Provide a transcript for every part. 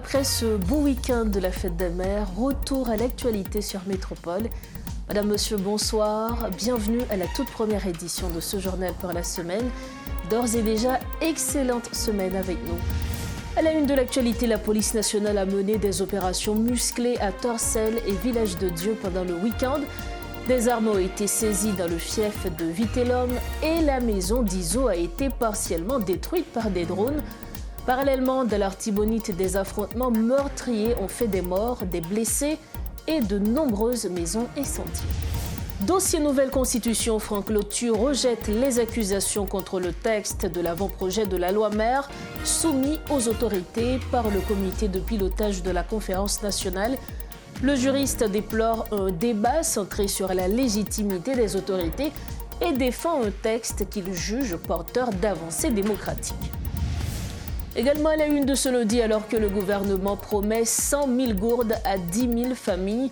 Après ce beau week-end de la fête des mères, retour à l'actualité sur Métropole. Madame, monsieur, bonsoir. Bienvenue à la toute première édition de ce journal pour la semaine. D'ores et déjà, excellente semaine avec nous. À la une de l'actualité, la police nationale a mené des opérations musclées à Torcelles et Village de Dieu pendant le week-end. Des armes ont été saisies dans le fief de Vitellum et la maison d'Iso a été partiellement détruite par des drones. Parallèlement, dans l'Artibonite, des affrontements meurtriers ont fait des morts, des blessés et de nombreuses maisons incendiées. Dossier Nouvelle Constitution, Franck Lotu rejette les accusations contre le texte de l'avant-projet de la loi mère soumis aux autorités par le comité de pilotage de la conférence nationale. Le juriste déplore un débat centré sur la légitimité des autorités et défend un texte qu'il juge porteur d'avancées démocratiques. Également à la une de ce lundi, alors que le gouvernement promet 100 000 gourdes à 10 000 familles,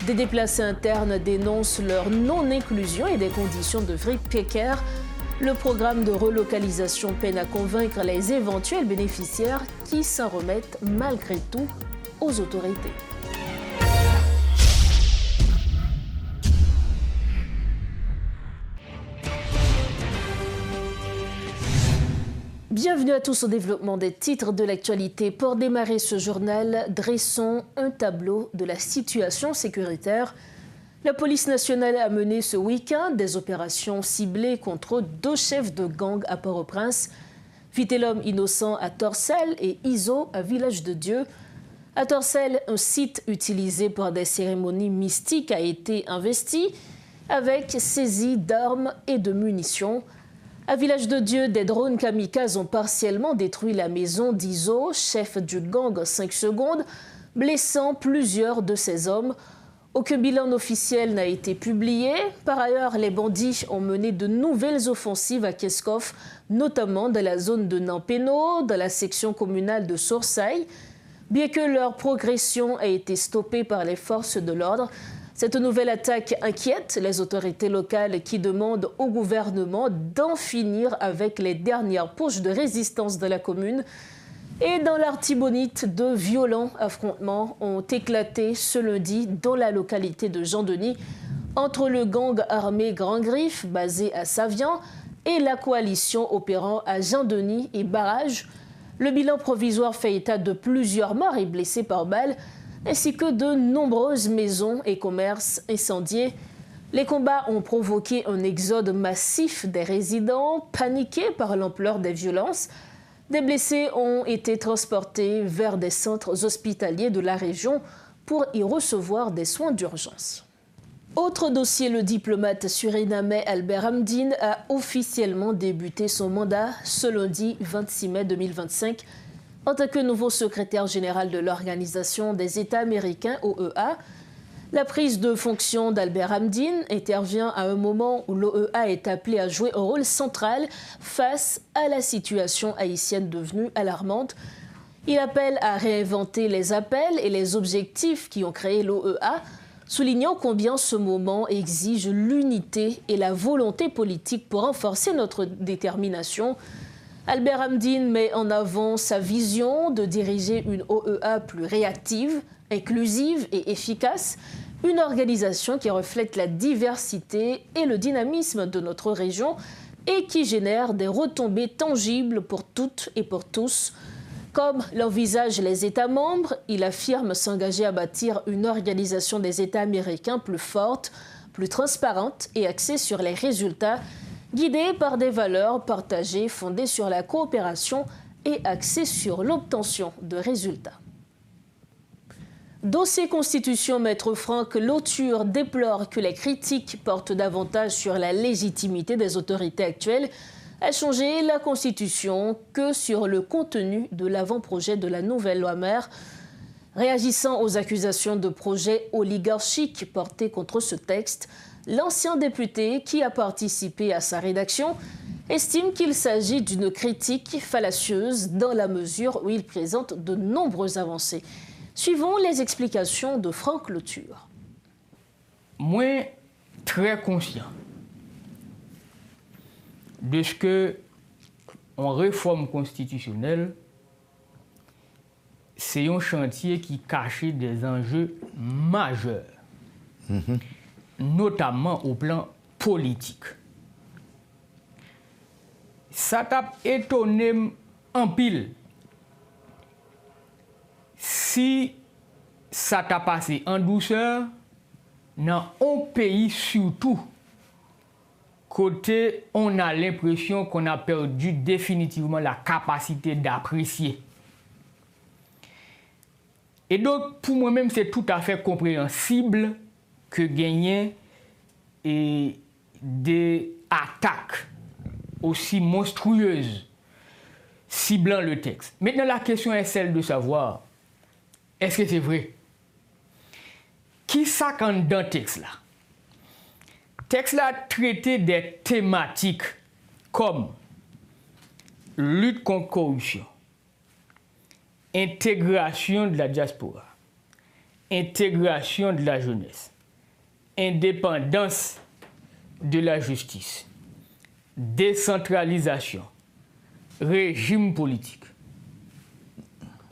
des déplacés internes dénoncent leur non-inclusion et des conditions de vie précaires. Le programme de relocalisation peine à convaincre les éventuels bénéficiaires qui s'en remettent malgré tout aux autorités. Bienvenue à tous au développement des titres de l'actualité. Pour démarrer ce journal, dressons un tableau de la situation sécuritaire. La police nationale a mené ce week-end des opérations ciblées contre 2 chefs de gang à Port-au-Prince, Vitellum Innocent à Torcelles et Iso à Village de Dieu. À Torcelles, un site utilisé pour des cérémonies mystiques a été investi avec saisie d'armes et de munitions. À Village de Dieu, des drones kamikazes ont partiellement détruit la maison d'Iso, chef du gang 5 secondes, blessant plusieurs de ses hommes. Aucun bilan officiel n'a été publié. Par ailleurs, les bandits ont mené de nouvelles offensives à Keskov, notamment dans la zone de Nampeno, dans la section communale de Soursailles. Bien que leur progression ait été stoppée par les forces de l'ordre, cette nouvelle attaque inquiète les autorités locales qui demandent au gouvernement d'en finir avec les dernières poches de résistance de la commune. Et dans l'Artibonite, de violents affrontements ont éclaté ce lundi dans la localité de Jean-Denis entre le gang armé Grand Griffe, basé à Savian, et la coalition opérant à Jean-Denis et Barrage. Le bilan provisoire fait état de plusieurs morts et blessés par balle, ainsi que de nombreuses maisons et commerces incendiés. Les combats ont provoqué un exode massif des résidents, paniqués par l'ampleur des violences. Des blessés ont été transportés vers des centres hospitaliers de la région pour y recevoir des soins d'urgence. Autre dossier, le diplomate surinamais Albert Hamdine a officiellement débuté son mandat ce lundi 26 mai 2025 en tant que nouveau secrétaire général de l'Organisation des États américains, OEA. La prise de fonction d'Albert Hamdine intervient à un moment où l'OEA est appelé à jouer un rôle central face à la situation haïtienne devenue alarmante. Il appelle à réinventer les appels et les objectifs qui ont créé l'OEA, soulignant combien ce moment exige l'unité et la volonté politique pour renforcer notre détermination. Albert Hamdine met en avant sa vision de diriger une OEA plus réactive, inclusive et efficace, une organisation qui reflète la diversité et le dynamisme de notre région et qui génère des retombées tangibles pour toutes et pour tous. Comme l'envisagent les États membres, il affirme s'engager à bâtir une organisation des États américains plus forte, plus transparente et axée sur les résultats, guidée par des valeurs partagées fondées sur la coopération et axée sur l'obtention de résultats. Dossier Constitution, Maître Franck Lotu déplore que les critiques portent davantage sur la légitimité des autorités actuelles à changer la Constitution que sur le contenu de l'avant-projet de la nouvelle loi mère. Réagissant aux accusations de projets oligarchiques portées contre ce texte, l'ancien député qui a participé à sa rédaction estime qu'il s'agit d'une critique fallacieuse dans la mesure où il présente de nombreuses avancées. Suivons les explications de Franck Lotu. Moi, très conscient de ce que en réforme constitutionnelle, c'est un chantier qui cachait des enjeux majeurs, notamment au plan politique. Ça t'a étonné en pile si ça t'a passé en douceur dans un pays surtout côté on a l'impression qu'on a perdu définitivement la capacité d'apprécier. Et donc pour moi-même c'est tout à fait compréhensible que gagner et des attaques aussi monstrueuses ciblant le texte. Maintenant la question est celle de savoir est-ce que c'est vrai? Qui ça quand dans le texte là? Le texte là traité des thématiques comme lutte contre corruption, intégration de la diaspora, intégration de la jeunesse, indépendance de la justice, décentralisation, régime politique.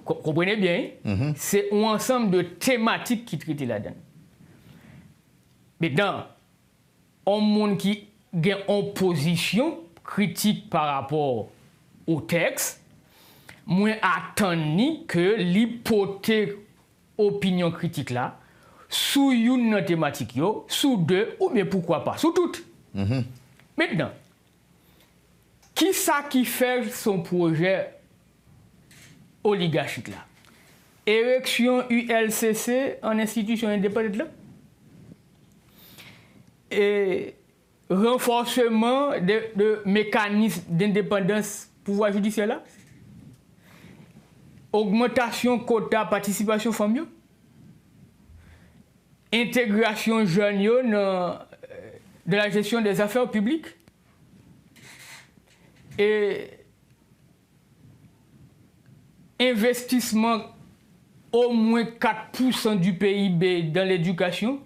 Comprenez bien, c'est un ensemble de thématiques qui traitent là-dedans. Mais dans un monde qui a une position critique par rapport au texte, moi attends que l'hypothèse opinion critique là, sous une thématique, sous deux, ou bien pourquoi pas, sous toutes. Maintenant, qui ça qui fait son projet oligarchique là? Érection ULCC en institution indépendante là? Et renforcement de mécanismes d'indépendance pouvoir judiciaire là? Augmentation quota participation femmes? Intégration jeunes dans de la gestion des affaires publiques? Et investissement au moins 4% du PIB dans l'éducation?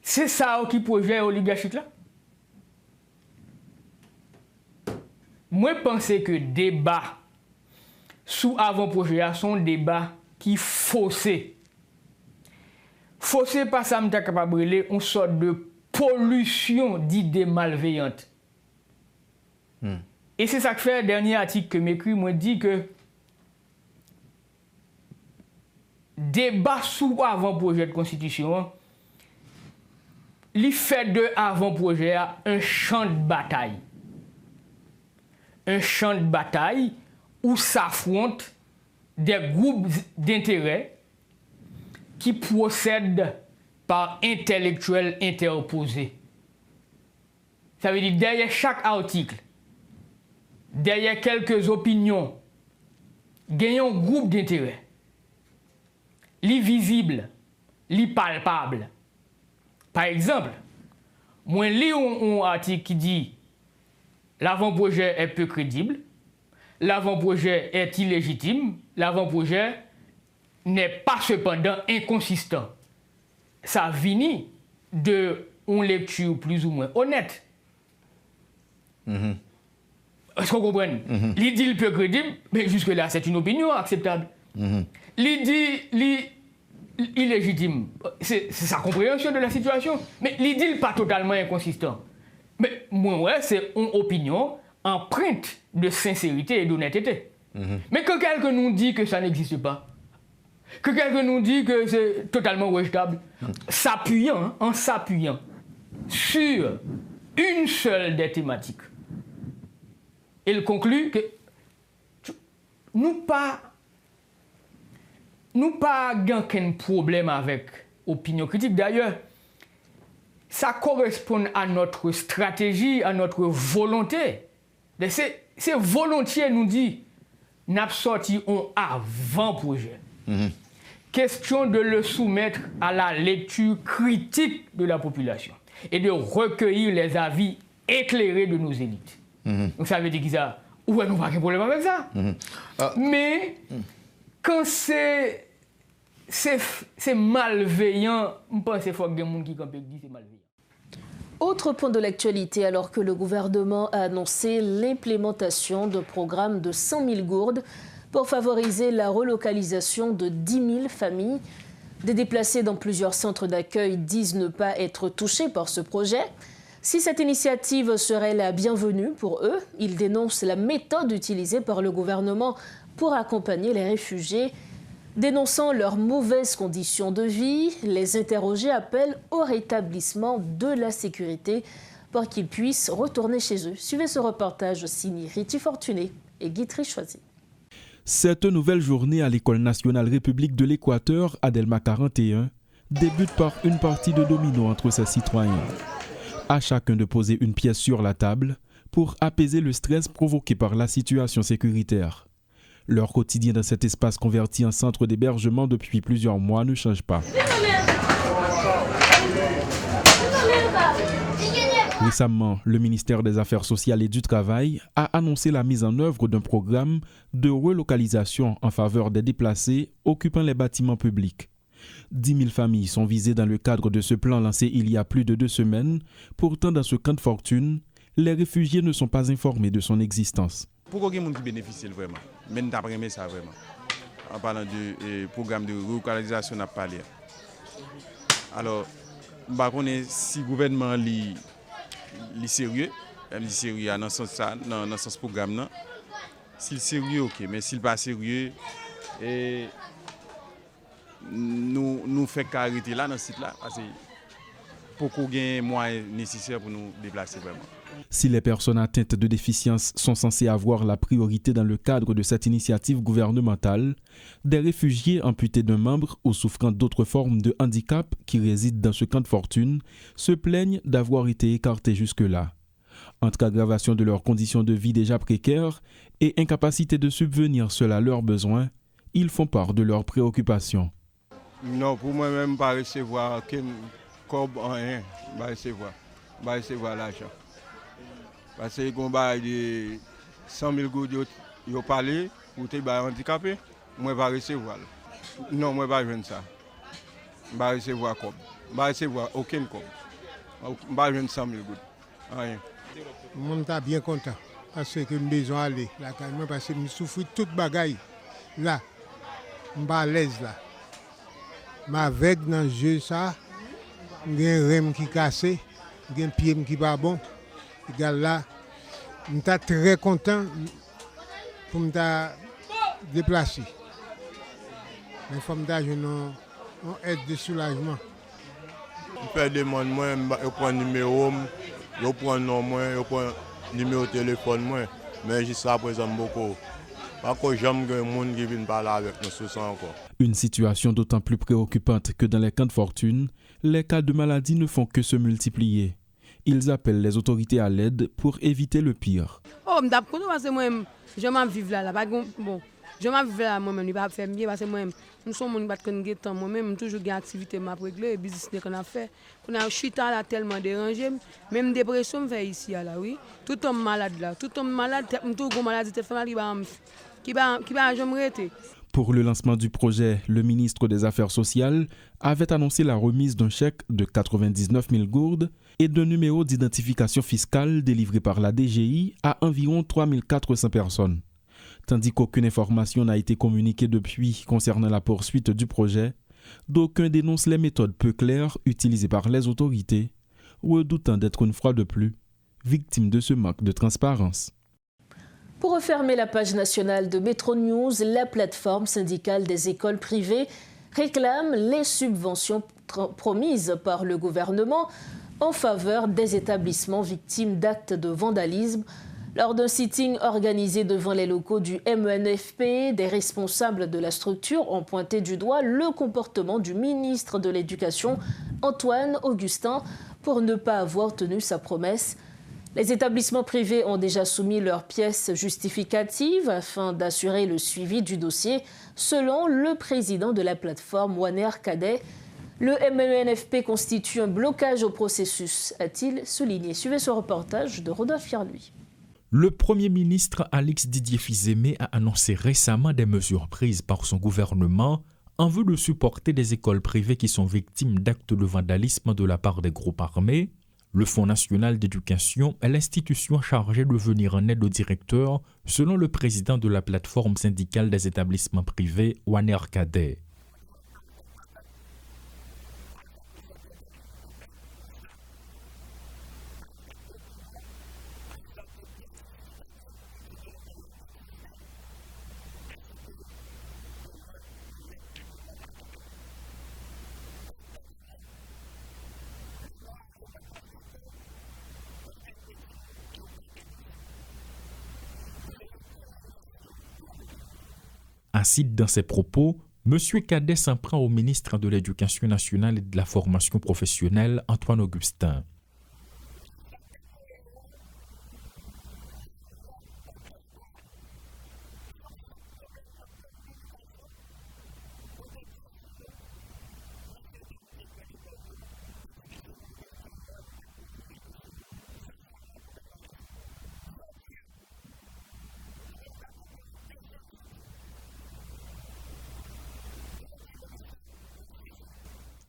C'est ça qui projet oligarchique là? Moi, je pense que débat sous avant-projet sont débats qui faussés. Faussé par ça, je suis capable de une sorte de pollution d'idées malveillantes. Et c'est ça que fait le dernier article que m'écrit, moi dit que débat sous avant-projet de constitution, il fait de avant-projet un champ de bataille. Un champ de bataille où s'affrontent des groupes d'intérêts qui procèdent par intellectuels interposés. Ça veut dire derrière chaque article, derrière quelques opinions, gagnant un groupe d'intérêts. Li visible, li palpable. Par exemple, moi lis un article qui dit l'avant-projet est peu crédible, l'avant-projet est illégitime, l'avant-projet n'est pas cependant inconsistant. Ça vient de une lecture plus ou moins honnête. Est-ce qu'on comprend? Li dit le peu crédible, mais jusque-là, c'est une opinion acceptable. Li dit illégitime, c'est sa compréhension de la situation. Mais li dit pas totalement inconsistant. Mais moi, c'est une opinion empreinte de sincérité et d'honnêteté. Mais que quelqu'un nous dit que ça n'existe pas, que quelqu'un nous dit que c'est totalement rejetable, en s'appuyant sur une seule des thématiques, il conclut que nous pas aucun problème avec l'opinion critique. D'ailleurs, ça correspond à notre stratégie, à notre volonté. C'est volontiers nous dit, nous avons sorti un avant-projet. Question de le soumettre à la lecture critique de la population et de recueillir les avis éclairés de nos élites. Donc ça veut dire que ça, ouais, nous n'avons pas de problème avec ça. Mais quand c'est malveillant, je pense qu'il faut que des gens qui disent c'est malveillant. Autre point de l'actualité, alors que le gouvernement a annoncé l'implémentation d'un programme de 100 000 gourdes pour favoriser la relocalisation de 10 000 familles. Des déplacés dans plusieurs centres d'accueil disent ne pas être touchés par ce projet. Si cette initiative serait la bienvenue pour eux, ils dénoncent la méthode utilisée par le gouvernement pour accompagner les réfugiés. Dénonçant leurs mauvaises conditions de vie, les interrogés appellent au rétablissement de la sécurité pour qu'ils puissent retourner chez eux. Suivez ce reportage signé Riti Fortuné et Guy Trichoisi. Cette nouvelle journée à l'École nationale République de l'Équateur, à Delma 41, débute par une partie de domino entre ses citoyens. À chacun de poser une pièce sur la table pour apaiser le stress provoqué par la situation sécuritaire. Leur quotidien dans cet espace converti en centre d'hébergement depuis plusieurs mois ne change pas. Récemment, le ministère des Affaires sociales et du Travail a annoncé la mise en œuvre d'un programme de relocalisation en faveur des déplacés occupant les bâtiments publics. 10 000 familles sont visées dans le cadre de ce plan lancé il y a plus de 2 semaines. Pourtant, dans ce camp de fortune, les réfugiés ne sont pas informés de son existence. Pourquoi il y a des gens qui bénéficient vraiment? Mais nous avons aimé ça vraiment. En parlant du programme de relocalisation, on a parlé. Alors, si le gouvernement est sérieux, même si sérieux dans ce sens programme, s'il est sérieux, ok, mais s'il n'est pas sérieux, nous faisons arrêter là dans ce site-là, parce que pour qu'on ait les moyens nécessaires pour nous déplacer vraiment. Si les personnes atteintes de déficience sont censées avoir la priorité dans le cadre de cette initiative gouvernementale, des réfugiés amputés d'un membre ou souffrant d'autres formes de handicap qui résident dans ce camp de fortune se plaignent d'avoir été écartés jusque-là. Entre aggravation de leurs conditions de vie déjà précaires et incapacité de subvenir seul à leurs besoins, ils font part de leurs préoccupations. Non, pour moi-même, je ne vais pas recevoir aucun corps en rien. Je ne vais pas recevoir l'argent. Parce que quand on a 100 000 gouttes, ils ont parlé, ou tu es handicapé, moi je ne vais pas recevoir. Non, moi je ne vais pas jouer ça. Je ne vais pas recevoir comme. Je ne vais pas recevoir aucun comme. Je ne vais pas jouer 100 000 gouttes. Rien. Je suis bien content. Parce que je besoin d'aller. Parce que je souffre de toute bagaille. Là, je suis à l'aise là. Mais avec dans le jeu, ça, j'ai un rem qui est cassé, j'ai un pied qui n'est pas bon. Là, je suis très content pour me déplacer. Mais il faut me donner une aide de soulagement. Je fais des demandes, je prends un numéro, je prends un nom, je prends un numéro de téléphone, mais jusqu'à ça, présent beaucoup. Parce que j'aime que les gens qui viennent parler avec nous sur ça encore. Une situation d'autant plus préoccupante que dans les camps de fortune, les cas de maladie ne font que se multiplier. Ils appellent les autorités à l'aide pour éviter le pire. Oh, je parce que moi, je m'en vis là. Bon, je m'en vis là, moi-même, je ne vais pas faire mieux parce que moi, nous sommes des gens moi-même, toujours des activités à régler, les business qu'on a fait. Je suis tellement dérangé, même dépression, je fais ici, là, oui. Tout homme malade là, tout homme malade, tout homme malade, qui va jamais arrêter. Pour le lancement du projet, le ministre des Affaires sociales avait annoncé la remise d'un chèque de 99 000 gourdes et d'un numéro d'identification fiscale délivré par la DGI à environ 3 400 personnes. Tandis qu'aucune information n'a été communiquée depuis concernant la poursuite du projet, d'aucuns dénoncent les méthodes peu claires utilisées par les autorités, redoutant d'être une fois de plus victimes de ce manque de transparence. Pour refermer la page nationale de Métro News, la plateforme syndicale des écoles privées réclame les subventions promises par le gouvernement en faveur des établissements victimes d'actes de vandalisme. Lors d'un sitting organisé devant les locaux du MENFP, des responsables de la structure ont pointé du doigt le comportement du ministre de l'Éducation, Antoine Augustin, pour ne pas avoir tenu sa promesse. Les établissements privés ont déjà soumis leurs pièces justificatives afin d'assurer le suivi du dossier, selon le président de la plateforme, Waner Cadet. Le MENFP constitue un blocage au processus, a-t-il souligné. Suivez ce reportage de Rodolphe Fierluy. Le Premier ministre Alix Didier Fils-Aimé a annoncé récemment des mesures prises par son gouvernement en vue de supporter des écoles privées qui sont victimes d'actes de vandalisme de la part des groupes armés. Le Fonds national d'éducation est l'institution chargée de venir en aide aux directeurs, selon le président de la plateforme syndicale des établissements privés, Waner Cadet. Acide dans ses propos, M. Cadet s'en prend au ministre de l'Éducation nationale et de la formation professionnelle, Antoine Augustin.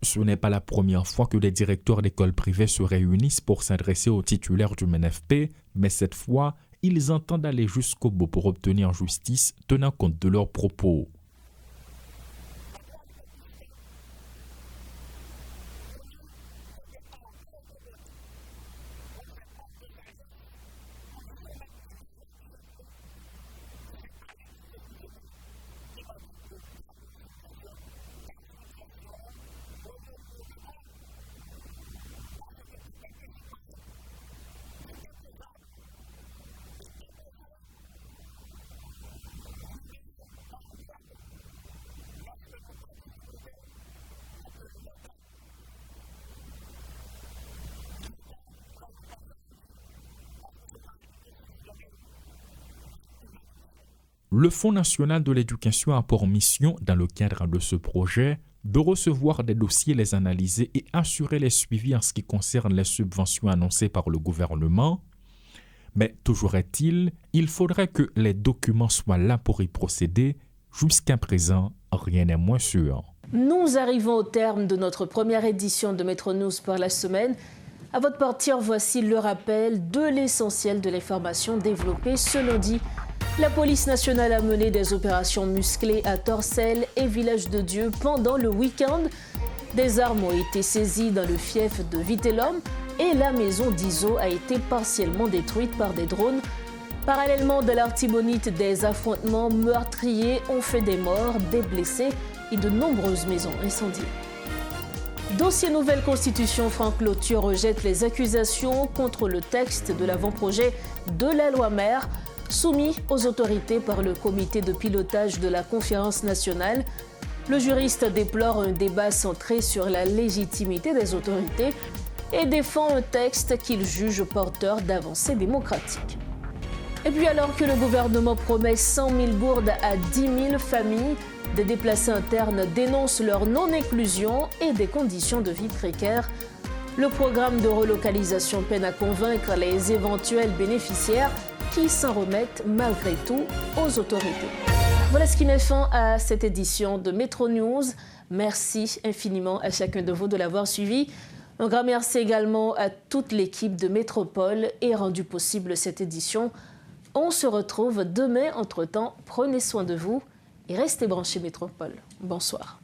Ce n'est pas la première fois que les directeurs d'écoles privées se réunissent pour s'adresser aux titulaires du MNFP, mais cette fois, ils entendent aller jusqu'au bout pour obtenir justice, tenant compte de leurs propos. Le Fonds national de l'éducation a pour mission, dans le cadre de ce projet, de recevoir des dossiers, les analyser et assurer les suivis en ce qui concerne les subventions annoncées par le gouvernement. Mais toujours est-il, il faudrait que les documents soient là pour y procéder. Jusqu'à présent, rien n'est moins sûr. Nous arrivons au terme de notre première édition de Métro News pour la semaine. À votre partir, voici le rappel de l'essentiel de l'information développée ce lundi. La police nationale a mené des opérations musclées à Torcelles et Village de Dieu pendant le week-end. Des armes ont été saisies dans le fief de Vitellum et la maison d'Iso a été partiellement détruite par des drones. Parallèlement de l'Artibonite, des affrontements meurtriers ont fait des morts, des blessés et de nombreuses maisons incendiées. Dossier nouvelle constitution, Franck Loture rejette les accusations contre le texte de l'avant-projet de la loi mère soumis aux autorités par le comité de pilotage de la conférence nationale. Le juriste déplore un débat centré sur la légitimité des autorités et défend un texte qu'il juge porteur d'avancées démocratiques. Et puis alors que le gouvernement promet 100 000 gourdes à 10 000 familles, des déplacés internes dénoncent leur non-inclusion et des conditions de vie précaires. Le programme de relocalisation peine à convaincre les éventuels bénéficiaires qui s'en remettent malgré tout aux autorités. Voilà ce qui met fin à cette édition de Métro News. Merci infiniment à chacun de vous de l'avoir suivi. Un grand merci également à toute l'équipe de Métropole et rendu possible cette édition. On se retrouve demain. Entre-temps, prenez soin de vous et restez branchés Métropole. Bonsoir.